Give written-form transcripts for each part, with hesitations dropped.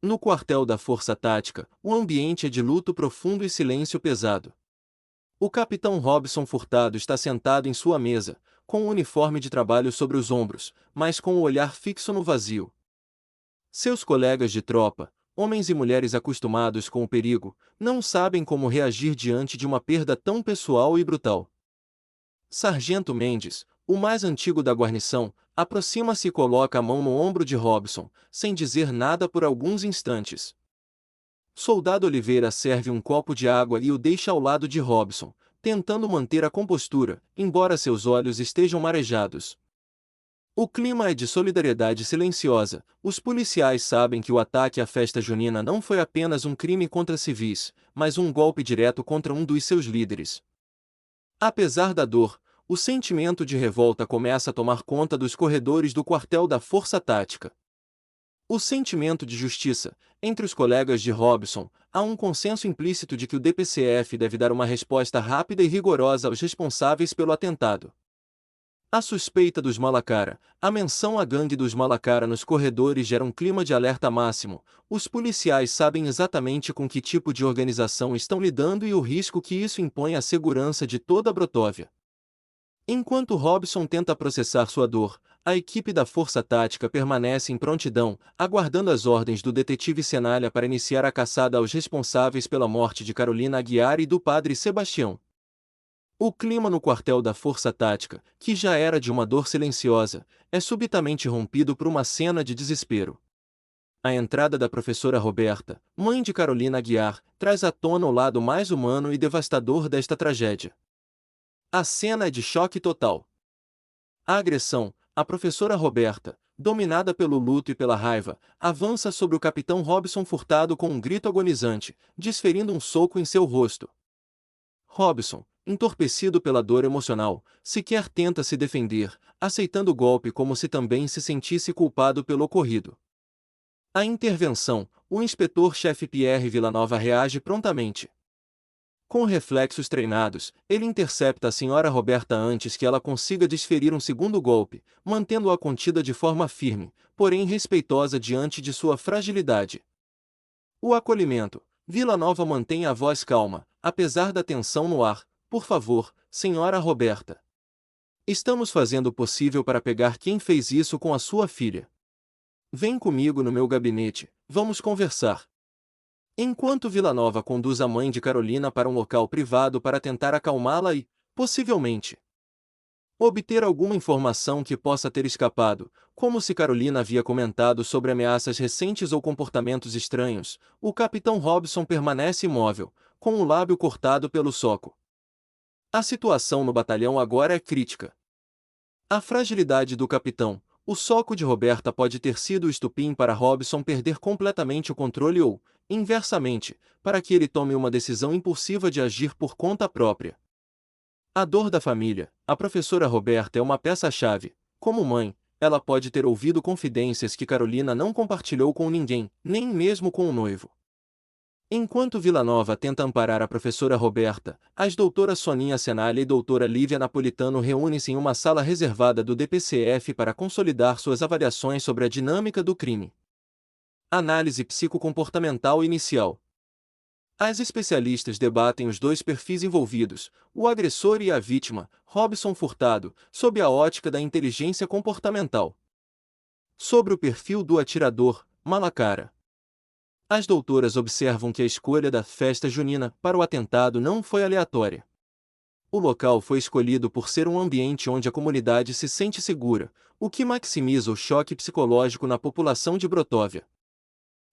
No quartel da Força Tática, o ambiente é de luto profundo e silêncio pesado. O capitão Robson Furtado está sentado em sua mesa, com o uniforme de trabalho sobre os ombros, mas com o olhar fixo no vazio. Seus colegas de tropa, homens e mulheres acostumados com o perigo, não sabem como reagir diante de uma perda tão pessoal e brutal. Sargento Mendes, o mais antigo da guarnição, aproxima-se e coloca a mão no ombro de Robson, sem dizer nada por alguns instantes. Soldado Oliveira serve um copo de água e o deixa ao lado de Robson, tentando manter a compostura, embora seus olhos estejam marejados. O clima é de solidariedade silenciosa. Os policiais sabem que o ataque à festa junina não foi apenas um crime contra civis, mas um golpe direto contra um dos seus líderes. Apesar da dor, o sentimento de revolta começa a tomar conta dos corredores do quartel da Força Tática. O sentimento de justiça. Entre os colegas de Robson, há um consenso implícito de que o DPCF deve dar uma resposta rápida e rigorosa aos responsáveis pelo atentado. A suspeita dos Malacara, a menção à gangue dos Malacara nos corredores gera um clima de alerta máximo. Os policiais sabem exatamente com que tipo de organização estão lidando e o risco que isso impõe à segurança de toda a Brotóvia. Enquanto Robson tenta processar sua dor, a equipe da Força Tática permanece em prontidão, aguardando as ordens do detetive Senalha para iniciar a caçada aos responsáveis pela morte de Carolina Aguiar e do padre Sebastião. O clima no quartel da Força Tática, que já era de uma dor silenciosa, é subitamente rompido por uma cena de desespero. A entrada da professora Roberta, mãe de Carolina Aguiar, traz à tona o lado mais humano e devastador desta tragédia. A cena é de choque total. A agressão, a professora Roberta, dominada pelo luto e pela raiva, avança sobre o capitão Robson Furtado com um grito agonizante, desferindo um soco em seu rosto. Robson, entorpecido pela dor emocional, sequer tenta se defender, aceitando o golpe como se também se sentisse culpado pelo ocorrido. A intervenção, o inspetor-chefe Pierre Villanova reage prontamente. Com reflexos treinados, ele intercepta a senhora Roberta antes que ela consiga desferir um segundo golpe, mantendo-a contida de forma firme, porém respeitosa diante de sua fragilidade. O acolhimento. Villanova mantém a voz calma, apesar da tensão no ar. Por favor, senhora Roberta. Estamos fazendo o possível para pegar quem fez isso com a sua filha. Vem comigo no meu gabinete, vamos conversar. Enquanto Villanova conduz a mãe de Carolina para um local privado para tentar acalmá-la e, possivelmente, obter alguma informação que possa ter escapado, como se Carolina havia comentado sobre ameaças recentes ou comportamentos estranhos, o capitão Robson permanece imóvel, com o lábio cortado pelo soco. A situação no batalhão agora é crítica. A fragilidade do capitão, o soco de Roberta pode ter sido o estupim para Robson perder completamente o controle ou, inversamente, para que ele tome uma decisão impulsiva de agir por conta própria. A dor da família. A professora Roberta é uma peça-chave. Como mãe, ela pode ter ouvido confidências que Carolina não compartilhou com ninguém, nem mesmo com o noivo. Enquanto Villanova tenta amparar a professora Roberta, as doutoras Soninha Senalha e doutora Lívia Napolitano reúnem-se em uma sala reservada do DPCF para consolidar suas avaliações sobre a dinâmica do crime. Análise psicocomportamental inicial. As especialistas debatem os dois perfis envolvidos, o agressor e a vítima, Robson Furtado, sob a ótica da inteligência comportamental. Sobre o perfil do atirador, Malacara. As doutoras observam que a escolha da festa junina para o atentado não foi aleatória. O local foi escolhido por ser um ambiente onde a comunidade se sente segura, o que maximiza o choque psicológico na população de Brotóvia.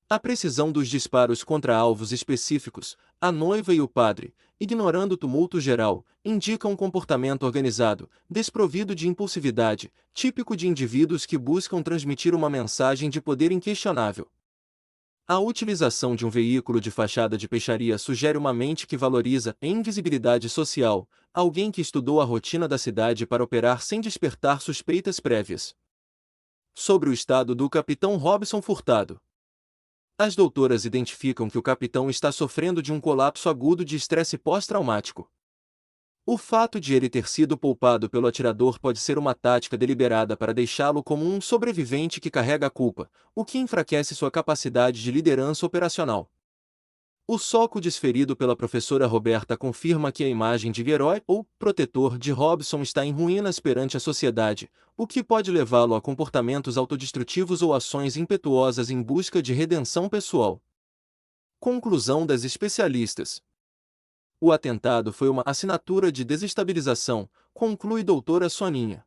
A precisão dos disparos contra alvos específicos, a noiva e o padre, ignorando o tumulto geral, indica um comportamento organizado, desprovido de impulsividade, típico de indivíduos que buscam transmitir uma mensagem de poder inquestionável. A utilização de um veículo de fachada de peixaria sugere uma mente que valoriza a invisibilidade social, alguém que estudou a rotina da cidade para operar sem despertar suspeitas prévias. Sobre o estado do capitão Robson Furtado. As doutoras identificam que o capitão está sofrendo de um colapso agudo de estresse pós-traumático. O fato de ele ter sido poupado pelo atirador pode ser uma tática deliberada para deixá-lo como um sobrevivente que carrega a culpa, o que enfraquece sua capacidade de liderança operacional. O soco desferido pela professora Roberta confirma que a imagem de herói ou protetor de Robson está em ruínas perante a sociedade, o que pode levá-lo a comportamentos autodestrutivos ou ações impetuosas em busca de redenção pessoal. Conclusão das especialistas. O atentado foi uma assinatura de desestabilização, conclui doutora Soninha.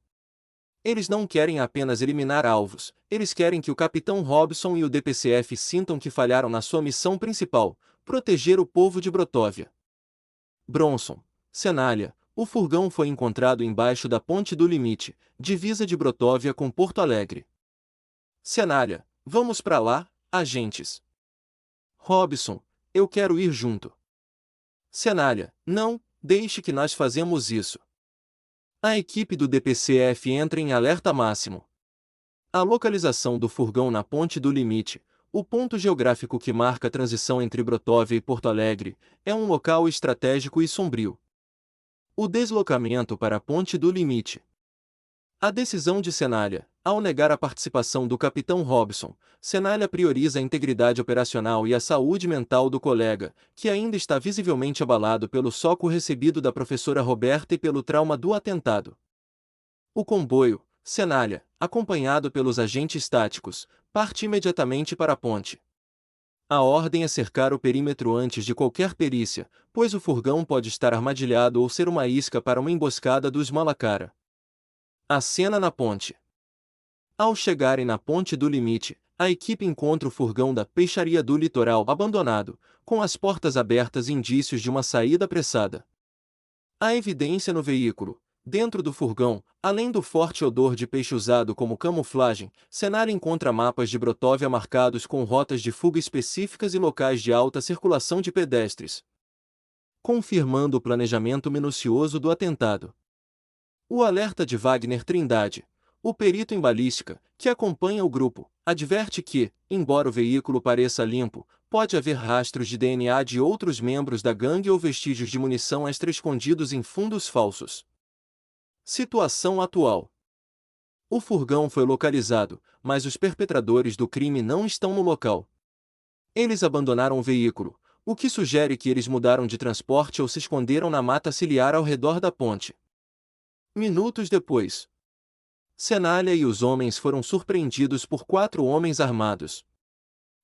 Eles não querem apenas eliminar alvos, eles querem que o capitão Robson e o DPCF sintam que falharam na sua missão principal, proteger o povo de Brotóvia. Bronson, Cenália, o furgão foi encontrado embaixo da Ponte do Limite, divisa de Brotóvia com Porto Alegre. Cenália, vamos para lá, agentes. Robson, eu quero ir junto. Cenália, não, deixe que nós fazemos isso. A equipe do DPCF entra em alerta máximo. A localização do furgão na Ponte do Limite, o ponto geográfico que marca a transição entre Brotóvia e Porto Alegre, é um local estratégico e sombrio. O deslocamento para a Ponte do Limite. A decisão de Cenália, ao negar a participação do capitão Robson, Cenália prioriza a integridade operacional e a saúde mental do colega, que ainda está visivelmente abalado pelo soco recebido da professora Roberta e pelo trauma do atentado. O comboio, Cenália, acompanhado pelos agentes táticos, parte imediatamente para a ponte. A ordem é cercar o perímetro antes de qualquer perícia, pois o furgão pode estar armadilhado ou ser uma isca para uma emboscada dos Malacara. A cena na ponte. Ao chegarem na Ponte do Limite, a equipe encontra o furgão da Peixaria do Litoral abandonado, com as portas abertas, indícios de uma saída apressada. Há evidência no veículo. Dentro do furgão, além do forte odor de peixe usado como camuflagem, Cenária encontra mapas de Brotóvia marcados com rotas de fuga específicas e locais de alta circulação de pedestres, confirmando o planejamento minucioso do atentado. O alerta de Wagner Trindade, o perito em balística, que acompanha o grupo, adverte que, embora o veículo pareça limpo, pode haver rastros de DNA de outros membros da gangue ou vestígios de munição extra escondidos em fundos falsos. Situação atual. O furgão foi localizado, mas os perpetradores do crime não estão no local. Eles abandonaram o veículo, o que sugere que eles mudaram de transporte ou se esconderam na mata ciliar ao redor da ponte. Minutos depois, Cenália e os homens foram surpreendidos por 4 homens armados.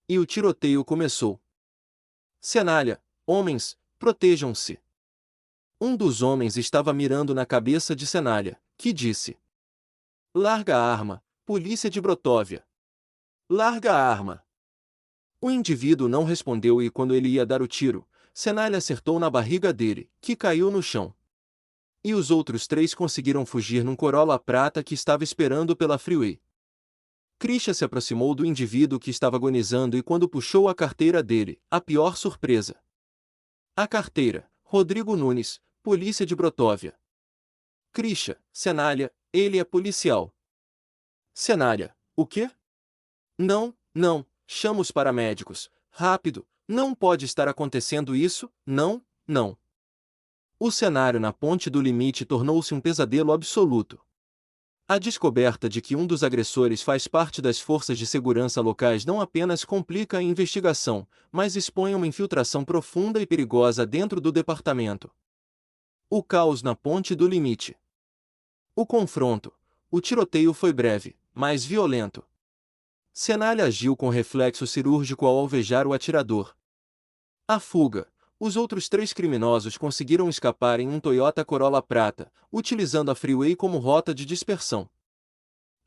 E o tiroteio começou. Cenália, homens, protejam-se. Um dos homens estava mirando na cabeça de Cenália, que disse: Larga a arma, polícia de Brotóvia. Larga a arma. O indivíduo não respondeu e quando ele ia dar o tiro, Cenália acertou na barriga dele, que caiu no chão. E os outros 3 conseguiram fugir num Corolla prata que estava esperando pela freeway. Krisha se aproximou do indivíduo que estava agonizando e quando puxou a carteira dele, a pior surpresa. A carteira, Rodrigo Nunes, polícia de Brotóvia. Krisha, Cenália, ele é policial. Cenália, o quê? Não, não, chama os paramédicos, rápido, não pode estar acontecendo isso, não, não. O cenário na Ponte do Limite tornou-se um pesadelo absoluto. A descoberta de que um dos agressores faz parte das forças de segurança locais não apenas complica a investigação, mas expõe uma infiltração profunda e perigosa dentro do departamento. O caos na Ponte do Limite. O confronto. O tiroteio foi breve, mas violento. Cenália agiu com reflexo cirúrgico ao alvejar o atirador. A fuga. Os outros 3 criminosos conseguiram escapar em um Toyota Corolla prata, utilizando a freeway como rota de dispersão.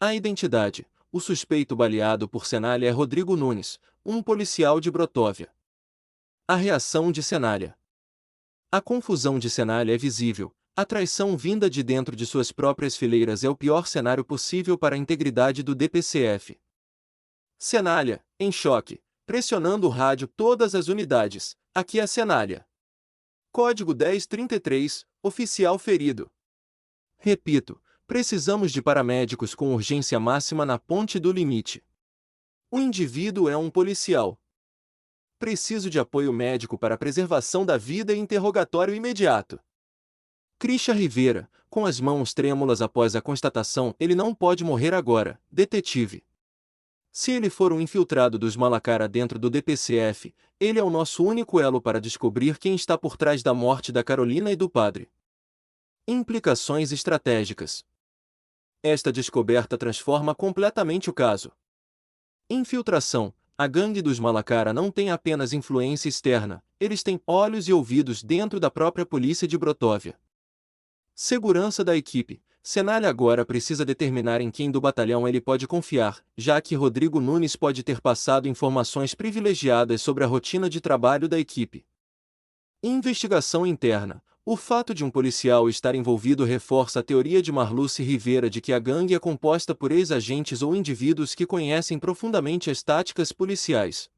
A identidade. O suspeito baleado por Cenália é Rodrigo Nunes, um policial de Brotóvia. A reação de Cenália. A confusão de Cenália é visível. A traição vinda de dentro de suas próprias fileiras é o pior cenário possível para a integridade do DPCF. Cenália, em choque, pressionando o rádio todas as unidades. Aqui é Cenália. Código 1033, oficial ferido. Repito, precisamos de paramédicos com urgência máxima na Ponte do Limite. O indivíduo é um policial. Preciso de apoio médico para preservação da vida e interrogatório imediato. Christian Rivera, com as mãos trêmulas após a constatação, ele não pode morrer agora, detetive. Se ele for um infiltrado dos Malacara dentro do DPCF, ele é o nosso único elo para descobrir quem está por trás da morte da Carolina e do padre. Implicações estratégicas. Esta descoberta transforma completamente o caso. Infiltração. A gangue dos Malacara não tem apenas influência externa, eles têm olhos e ouvidos dentro da própria polícia de Brotóvia. Segurança da equipe. Senalha agora precisa determinar em quem do batalhão ele pode confiar, já que Rodrigo Nunes pode ter passado informações privilegiadas sobre a rotina de trabalho da equipe. Investigação interna. O fato de um policial estar envolvido reforça a teoria de Marluce Rivera de que a gangue é composta por ex-agentes ou indivíduos que conhecem profundamente as táticas policiais.